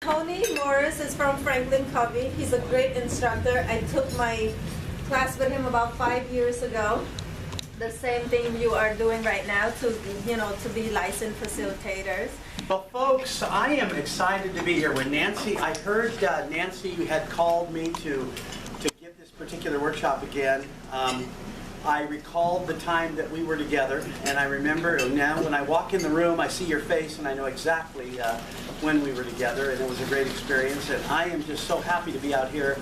Tony Morris is from Franklin Covey. He's a great instructor. I took my class with him about 5 years ago. The same thing you are doing right now to be licensed facilitators. Well, folks, I am excited to be here with Nancy. I heard Nancy had called me to give this particular workshop again. I recalled the time that we were together, and I remember now when I walk in the room, I see your face, and I know exactly when we were together, and it was a great experience. And I am just so happy to be out here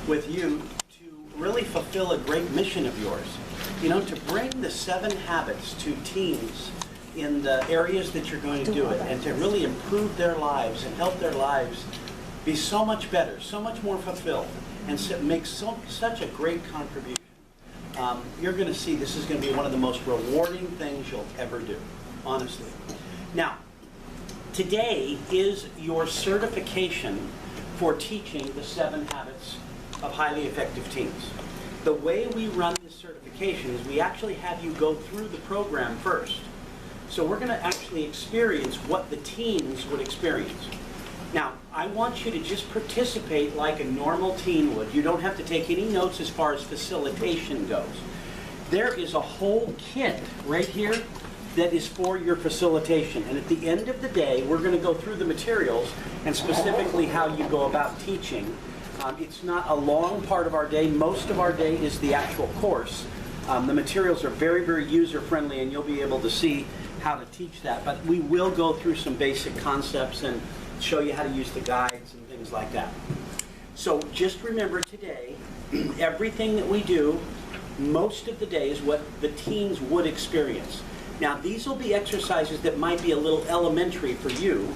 with you to really fulfill a great mission of yours. You know, to bring the 7 habits to teens in the areas that you're going to do it, and to really improve their lives and help their lives be so much better, so much more fulfilled, and make such a great contribution. You're going to see this is going to be one of the most rewarding things you'll ever do, honestly. Now, today is your certification for teaching the 7 habits of highly effective teens. The way we run this certification is we actually have you go through the program first. So we're going to actually experience what the teens would experience. Now, I want you to just participate like a normal teen would. You don't have to take any notes as far as facilitation goes. There is a whole kit right here that is for your facilitation. And at the end of the day, we're going to go through the materials and specifically how you go about teaching. It's not a long part of our day. Most of our day is the actual course. The materials are very, very user-friendly, and you'll be able to see how to teach that. But we will go through some basic concepts and show you how to use the guides and things like that. So just remember today, everything that we do, most of the day is what the teens would experience. Now, these will be exercises that might be a little elementary for you.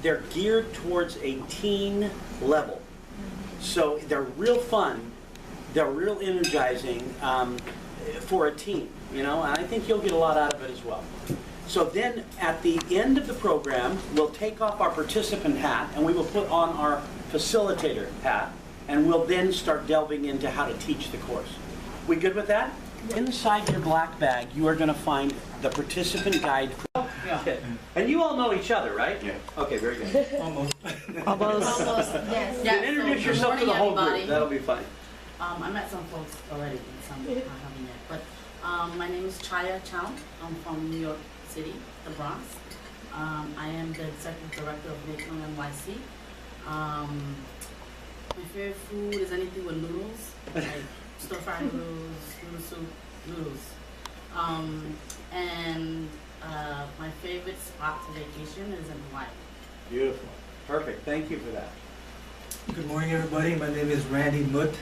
They're geared towards a teen level. So they're real fun, they're real energizing for a teen, you know, and I think you'll get a lot out of it as well. So then at the end of the program, we'll take off our participant hat and we will put on our facilitator hat, and we'll then start delving into how to teach the course. We good with that? Inside your black bag, you are going to find the participant guide. Okay. And you all know each other, right? Yeah. Okay, very good. Almost. Almost, Yes. You can introduce yourself to the whole group. That'll be fine. I met some folks already, some I haven't yet. But my name is Chaya Chow. I'm from New York City, the Bronx. I am the executive director of Lakeland NYC. My favorite food is anything with noodles, like stir-fried noodles, noodle soup, noodles. And my favorite spot to vacation is in Hawaii. Beautiful. Perfect. Thank you for that. Good morning, everybody. My name is Randy Mutt.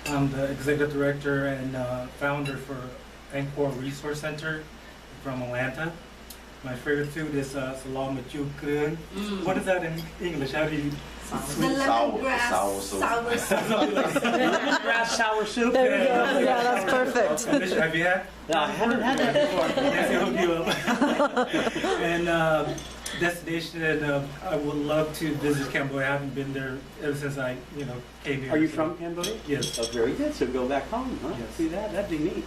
I'm the executive director and founder for Angkor Resource Center from Atlanta. My favorite food is salam machu krun. What is that in English? How do you? The lemongrass sour soup. Lemongrass sour soup. There we go. Yeah, that's perfect. Have you had? No, I haven't had that before. Nancy hooked you up. And destination, I would love to visit Cambodia. I haven't been there ever since I, came here. Are you from Cambodia? Yes. Oh, very good. So go back home, huh? Yes. See that? That'd be neat.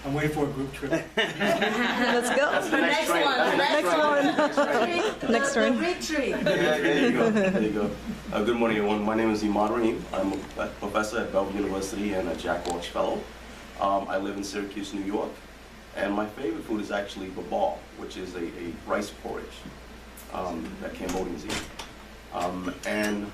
I'm waiting for a group trip. Let's go. Next one. Next The one. retreat. Yeah, there you go. There you go. Good morning, everyone. My name is Imad Rahim. I'm a professor at Bellevue University and a Jack Welch Fellow. I live in Syracuse, New York. And my favorite food is actually babal, which is a rice porridge that Cambodians eat. And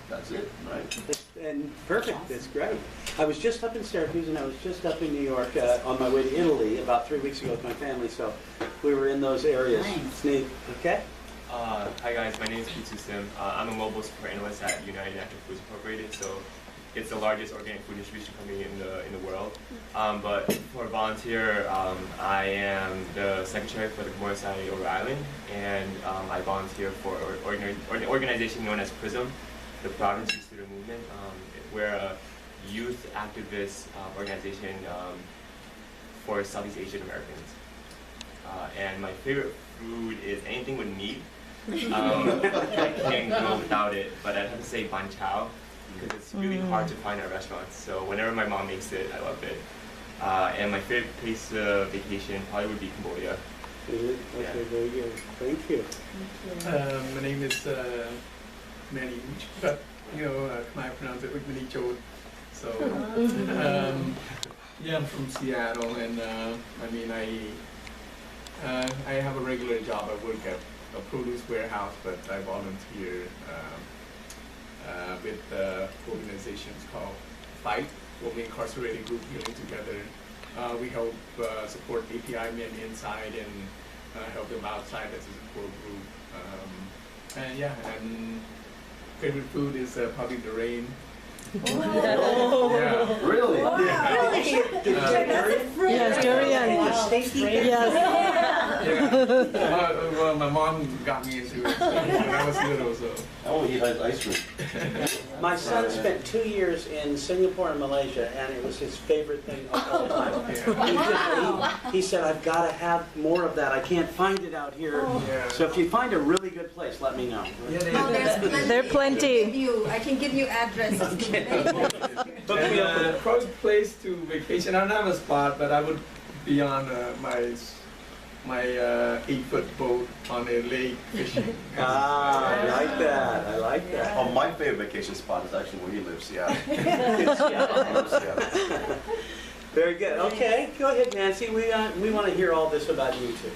that's it, right? And perfect. That's great. I was just up in Syracuse and I was just up in New York on my way to Italy about 3 weeks ago with my family. So we were in those areas. Nice. Neat. Okay. Hi guys, my name is Pitu Sim. I'm a mobile support analyst at United Natural Foods Incorporated. So it's the largest organic food distribution company in the world. But for volunteer, I am the secretary for the Comores Society over Island, and I volunteer for an organization known as PRISM, the Province Youth Student Movement. We're a youth activist organization for Southeast Asian Americans. And my favorite food is anything with meat. I can't go without it, but I'd have to say ban chao, because it's really hard to find at restaurants. So whenever my mom makes it, I love it. And my favorite place of vacation probably would be Cambodia. Okay, very good. Thank you. My name is many, but Khmer pronounce it Ukmani Chod. So yeah, I'm from Seattle, and I have a regular job. I work at a produce warehouse, but I volunteer with organizations called FIGHT, Women Incarcerated Group Healing Together. We help support API men inside and help them outside as a support group. And favorite food is probably the rain. Yeah. Really? Yes, durian. Yes. Well, my mom got me into it when I was little, so. I want to eat ice cream. My son spent 2 years in Singapore and Malaysia, and it was his favorite thing of all time. He said, I've got to have more of that. I can't find it out here. Yeah. So if you find a really good place, let me know. There are plenty. I can give you addresses. And probably place to vacation. I don't have a spot, but I would be on my 8-foot boat on a lake fishing. I like that. I like that. Oh, my favorite vacation spot is actually where you live, Seattle. Seattle. Very good. Okay, go ahead, Nancy. We want to hear all this about you too.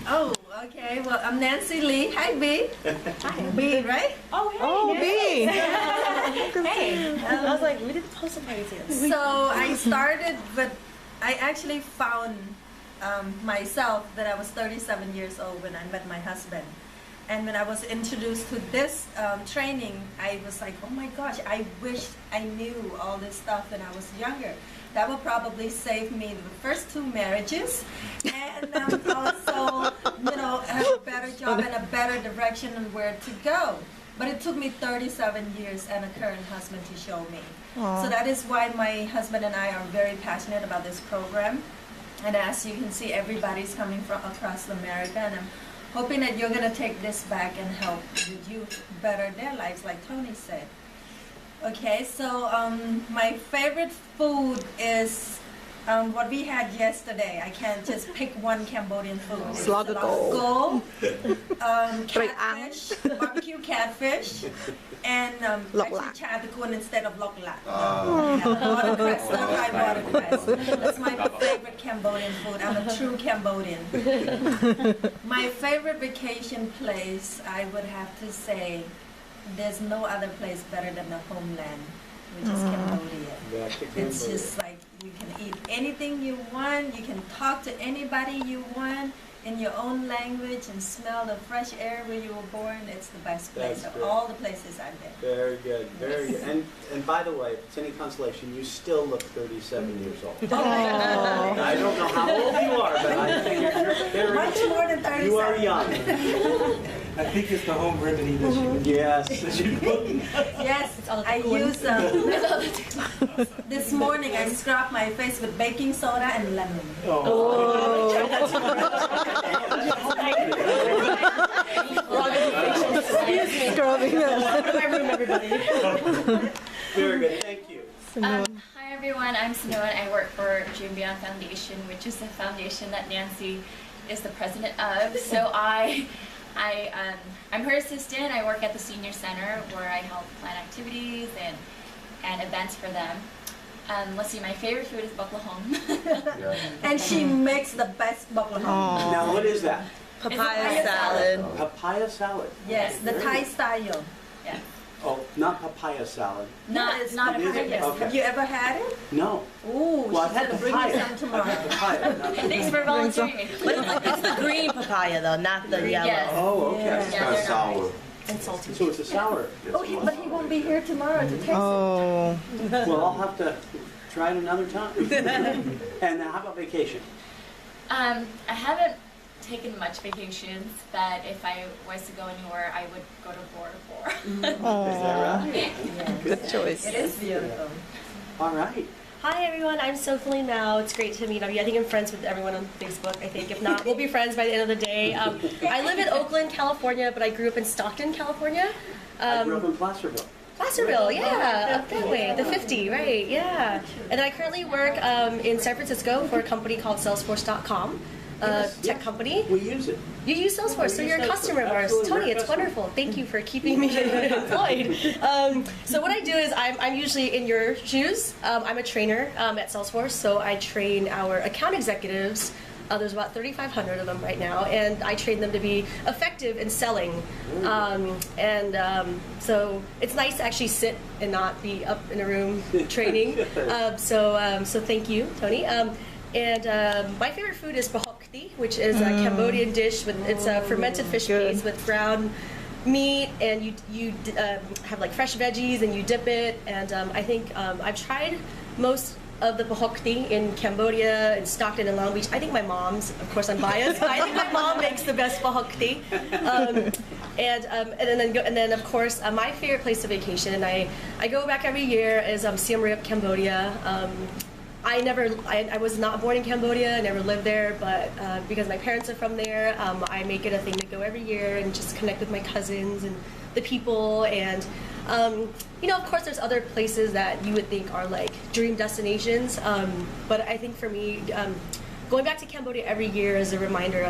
Oh, okay. Well, I'm Nancy Lee. Hi, B. Hi, B, right? Oh, B. Hey, I was like, we did the postal party together. So I started, but I actually found myself that I was 37 years old when I met my husband. And when I was introduced to this training, I was like, oh my gosh, I wish I knew all this stuff when I was younger. That would probably save me the first 2 marriages, and also, have a better job and a better direction on where to go. But it took me 37 years and a current husband to show me. So that is why my husband and I are very passionate about this program. And as you can see, everybody's coming from across America, and I'm hoping that you're going to take this back and help the youth better their lives, like Tony said. Okay, so my favorite food is what we had yesterday. I can't just pick one Cambodian food. Slagago. Catfish, barbecue catfish, and actually chatakun instead of lok lak. Watercress, stir-fried watercress. That's my favorite Cambodian food. I'm a true Cambodian. My favorite vacation place, I would have to say, there's no other place better than the homeland, which is Cambodia. It's just like you can eat anything you want, you can talk to anybody you want in your own language and smell the fresh air where you were born. It's the best place of all the places I've been. Very good, very good. And by the way, if it's any consolation, you still look 37 years old. Oh. I don't know how old you are, but I think you're very Much more than 37. You are young. I think it's the home remedy that she Yes. Yes, I use this morning I scrubbed my face with baking soda and lemon. Scrubbing Very good, thank you. Hi everyone, I'm Simone. I work for Dream Beyond Foundation, which is the foundation that Nancy is the president of. So I'm her assistant. I work at the senior center where I help plan activities and events for them. Let's see, my favorite food is baklahong. And she makes the best baklahong. Now, what is that? Papaya salad. Papaya salad. Yes, the Thai style. Yeah. Oh, not papaya salad. Not It is? papaya. Okay. Have you ever had it? No. Ooh, Well, I've she's had gonna bring you papaya. some tomorrow. I've had papaya. not Thanks for volunteering me. But it's the green papaya though, not the yellow. Yes. Oh, okay. Yeah. It's kind of sour. And salty. So it's a sour. Oh, but he won't be here tomorrow to taste it. Oh. Well, I'll have to try it another time. And how about vacation? I haven't taken much vacations, but if I was to go anywhere, I would go to Bora Bora. Is that right? Good choice. It is beautiful. All right. Hi everyone, I'm Sophie Mao. It's great to meet you. I think I'm friends with everyone on Facebook. I think if not, we'll be friends by the end of the day. I live in Oakland, California, but I grew up in Stockton, California. I grew up in Placerville. Placerville, yeah, up that way, the 50, right, yeah. And I currently work in San Francisco for a company called Salesforce.com. Yes, tech yes. company. We use it. You use Salesforce, so We you're a use customer of Salesforce. ours. Absolutely, Tony, we're a it's customer. wonderful. Thank you for keeping me employed. So what I do is I'm usually in your shoes. I'm a trainer at Salesforce, so I train our account executives. There's about 3,500 of them right now, and I train them to be effective in selling. So it's nice to actually sit and not be up in a room training. So thank you, Tony. My favorite food is bahokti, which is a Cambodian dish with it's a fermented fish paste with ground meat, and you have like fresh veggies and you dip it. And I think I've tried most of the bahokti in Cambodia and Stockton and Long Beach. I think my mom's, of course I'm biased, but I think my mom makes the best bahokti. And then of course my favorite place to vacation, and I go back every year, is Siem Reap, Cambodia. I was not born in Cambodia, I never lived there, but because my parents are from there, I make it a thing to go every year and just connect with my cousins and the people. And of course there's other places that you would think are like dream destinations, but I think for me, going back to Cambodia every year is a reminder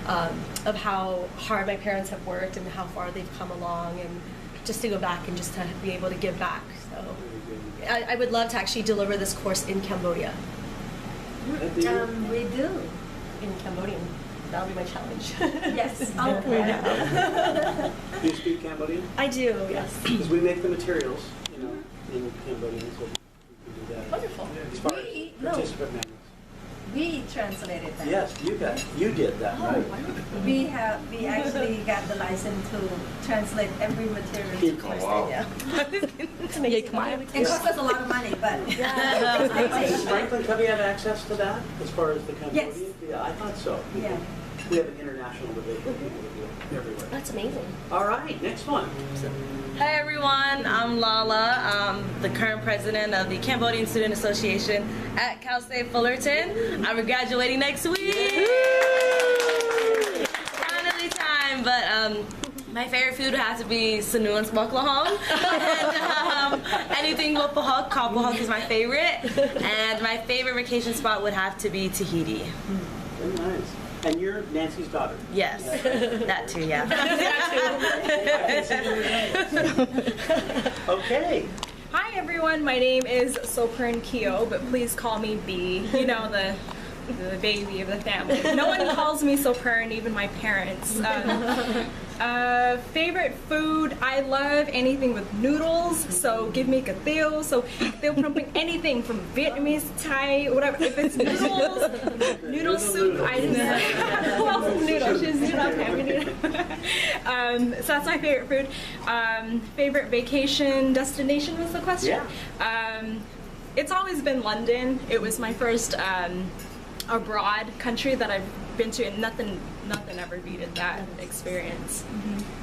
of how hard my parents have worked and how far they've come along, and just to go back and just to be able to give back. So I would love to actually deliver this course in Cambodia. We do. In Cambodian. That'll be my challenge. Yes. Okay. Do you speak Cambodian? I do, yes. Because we make the materials, in Cambodian, so we can do that. Wonderful. As far as participant manuals. We translated that. Yes, you did that, right? We actually got the license to translate every material to Costa. Wow. Yeah. It's amazing. It cost us a lot of money, but Does Franklin Covey have access to that as far as the Cambodian? Yes. Yeah, I thought so. yeah. We have an international division of people that do it everywhere. That's amazing. All right, next one. Hi everyone, I'm Lala. I'm the current president of the Cambodian Student Association at Cal State Fullerton. I'm graduating next week. Finally time, but my favorite food would have to be Sanuan's Baklahong. And anything with Pahok, Kapahok is my favorite. And my favorite vacation spot would have to be Tahiti. Very nice. And you're Nancy's daughter. Yes, that too, yeah. Okay. Hi everyone, my name is Sopern Kyo, but please call me B. You know, the baby of the family. No one calls me Sopern, even my parents. Favorite food, I love anything with noodles, so give me kathil. So they'll bring anything from Vietnamese, Thai, whatever. If it's noodles, noodle soup, I just love noodles. She's noodle family. So that's my favorite food. Favorite vacation destination was the question? Yeah. It's always been London. It was my first abroad country that I've been to, and nothing ever beated that experience.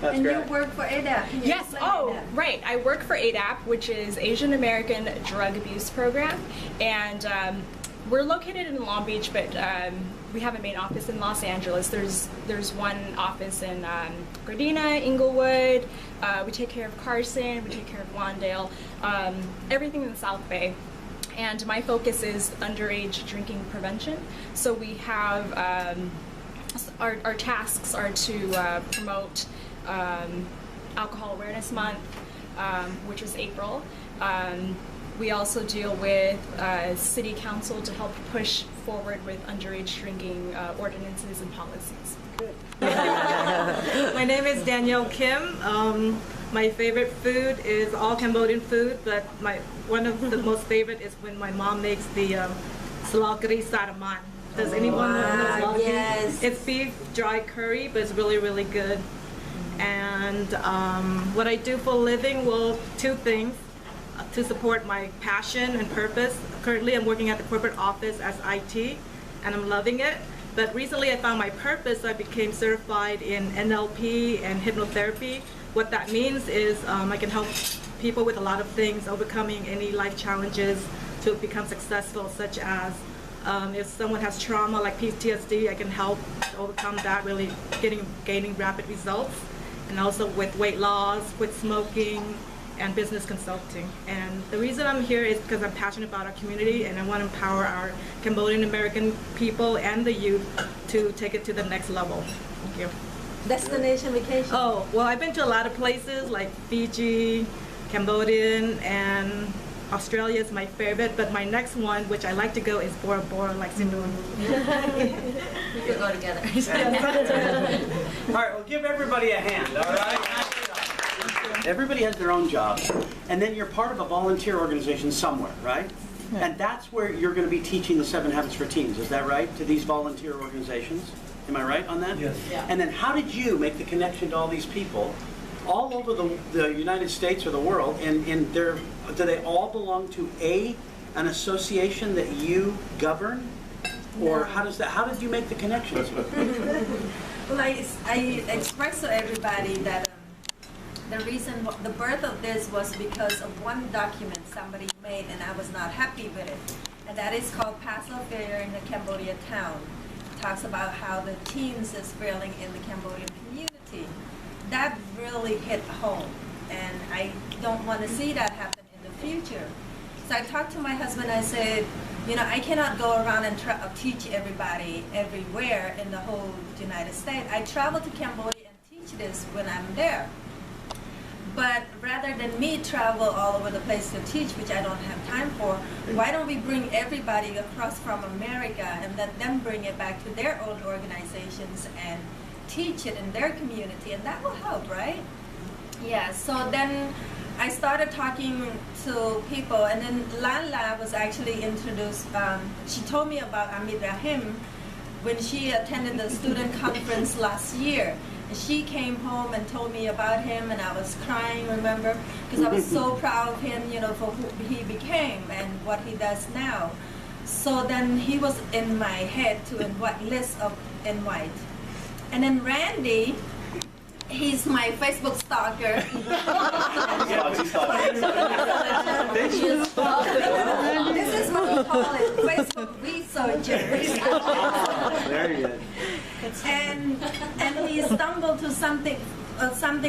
That's And great. you work for ADAP. Can you Yes, explain oh, ADAP? right. I work for ADAP, which is Asian American Drug Abuse Program, and we're located in Long Beach, but we have a main office in Los Angeles. There's one office in Gardena, Inglewood. We take care of Carson, we take care of Lawndale, everything in the South Bay. And my focus is underage drinking prevention. So we have our tasks are to promote Alcohol Awareness Month, which is April. We also deal with City Council to help push forward with underage drinking ordinances and policies. My name is Danielle Kim. My favorite food is all Cambodian food, but one of the most favorite is when my mom makes the salakari saraman. Does anyone know salakari? Yes. It's beef dry curry, but it's really, really good. And what I do for a living, well, two things to support my passion and purpose. Currently, I'm working at the corporate office as IT, and I'm loving it. But recently, I found my purpose. I became certified in NLP and hypnotherapy. What that means is I can help people with a lot of things, overcoming any life challenges to become successful, such as if someone has trauma like PTSD, I can help overcome that, really gaining rapid results. And also with weight loss, with smoking, and business consulting. And the reason I'm here is because I'm passionate about our community and I want to empower our Cambodian American people and the youth to take it to the next level. Thank you. Destination vacation. Oh, well, I've been to a lot of places like Fiji, Cambodian, and Australia is my favorite, but my next one, which I like to go, is Bora Bora, like Sindun. We could go together. All right, well, give everybody a hand, all right? Everybody has their own job, and then you're part of a volunteer organization somewhere, right? And that's where you're going to be teaching the 7 Habits for Teens, is that right? To these volunteer organizations? Am I right on that? Yes. Yeah. And then how did you make the connection to all these people all over the United States or the world, and do they all belong to an association that you govern? Or No. how did you make the connections? Well, I expressed to everybody that the reason, the birth of this was because of one document somebody made and I was not happy with it. And that is called Paso Fair in the Cambodia town. It talks about how the teens is failing in the Cambodian community. That really hit home, and I don't want to see that happen in the future. So I talked to my husband, I said, you know, I cannot go around and teach everybody everywhere in the whole United States. I travel to Cambodia and teach this when I'm there. But rather than me travel all over the place to teach, which I don't have time for, why don't we bring everybody across from America and let them bring it back to their own organizations and teach it in their community, and that will help, right? Yeah, so then I started talking to people, and then Lala was actually introduced. She told me about Amit Rahim when she attended the student conference last year. And she came home and told me about him, and I was crying, remember? Because I was so proud of him, you know, for who he became and what he does now. So then he was in my head to list of invite. And then Randy, he's my Facebook stalker. This is what we call it, Facebook researcher. Very good. And he stumbled to something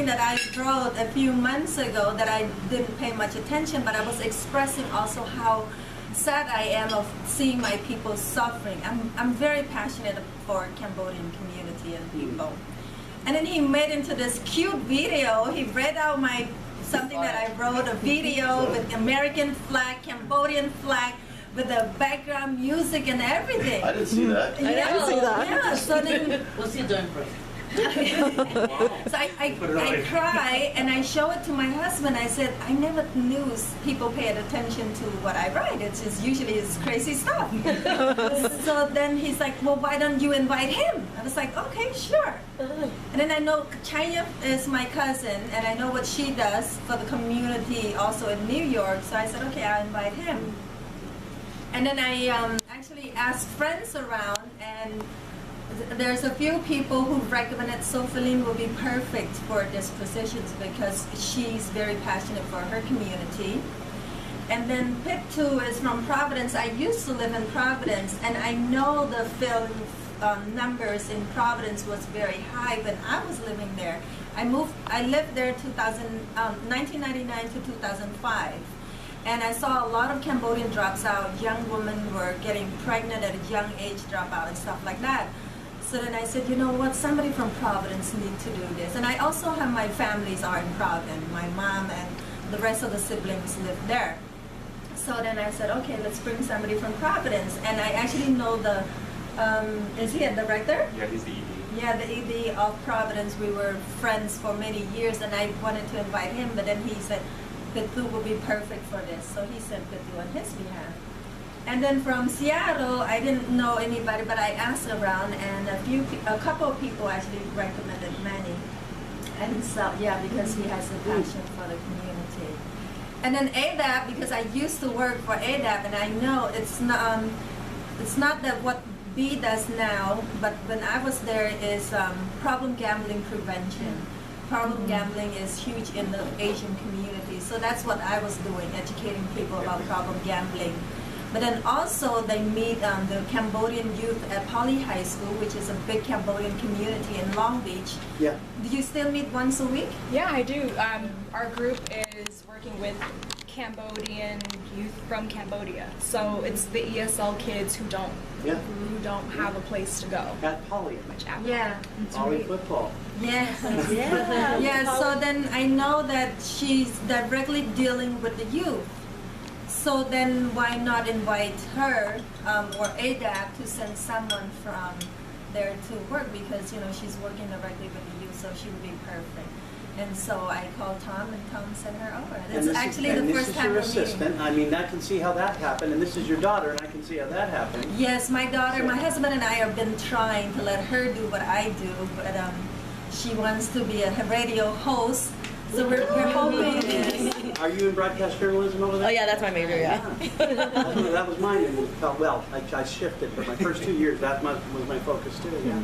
that I wrote a few months ago that I didn't pay much attention, but I was expressing also how sad I am of seeing my people suffering. I'm very passionate for Cambodian community and people. And then he made into this cute video. He read out something that I wrote, a video with American flag, Cambodian flag, with the background music and everything. I didn't see that. Yeah, I didn't see that. Yeah, so then What's he doing for? so I cry and I show it to my husband. I said, I never knew people paid attention to what I write. It's just usually it's crazy stuff. So then he's like, well, why don't you invite him? I was like, okay, sure. And then I know Chaya is my cousin, and I know what she does for the community also in New York. So I said, okay, I'll invite him. And then I actually asked friends around, and there's a few people who recommended Sopheline will be perfect for this position because she's very passionate for her community. And then Pip2 is from Providence. I used to live in Providence, and I know the film numbers in Providence was very high when I was living there. I lived there 1999 to 2005. And I saw a lot of Cambodian drops out. Young women were getting pregnant at a young age, drop out and stuff like that. So then I said, you know what, somebody from Providence need to do this. And I also have my families are in Providence. My mom and the rest of the siblings live there. So then I said, okay, let's bring somebody from Providence. And I actually know is he a director? Yeah, he's the ED. Yeah, the ED of Providence. We were friends for many years, and I wanted to invite him, but then he said, Pitu will be perfect for this. So he sent Pitu on his behalf. And then from Seattle, I didn't know anybody, but I asked around, and a couple of people actually recommended Manny. And so, yeah, because he has a passion for the community. And then ADAP, because I used to work for ADAP, and I know it's not that what B does now, but when I was there is problem gambling prevention. Problem gambling is huge in the Asian community, so that's what I was doing, educating people about problem gambling. But then also they meet the Cambodian youth at Poly High School, which is a big Cambodian community in Long Beach. Yeah. Do you still meet once a week? Yeah, I do. Our group is working with Cambodian youth from Cambodia. So it's the ESL kids who don't have a place to go. At Poly. Yeah. Poly football. Yeah. Yeah. So then I know that she's directly dealing with the youth. So then why not invite her or ADAC to send someone from there to work, because she's working directly with the youth, so she would be perfect. And so I called Tom, and Tom sent her over. That's actually the first time we're meeting. This is your assistant. I mean, I can see how that happened, and this is your daughter, and I can see how that happened. Yes, my daughter, my husband and I have been trying to let her do what I do, but she wants to be a radio host. So we're hoping. Are you in broadcast journalism over there? Oh yeah, that's my major. Yeah. That was mine. And well, I shifted, but my first 2 years that was my focus too. Yeah.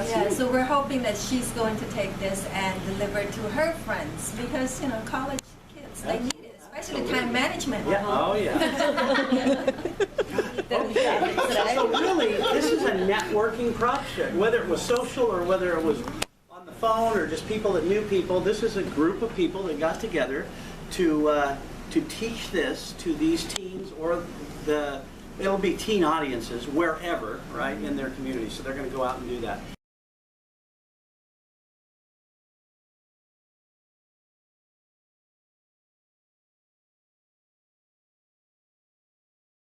Yeah, so we're hoping that she's going to take this and deliver it to her friends, because college kids, they need it, especially time management. Yeah. Oh yeah. So really, this is a networking project. Whether it was social or whether it was on the phone or just people that knew people, this is a group of people that got together to teach this to these teens, or it'll be teen audiences wherever, right, in their community. So they're going to go out and do that.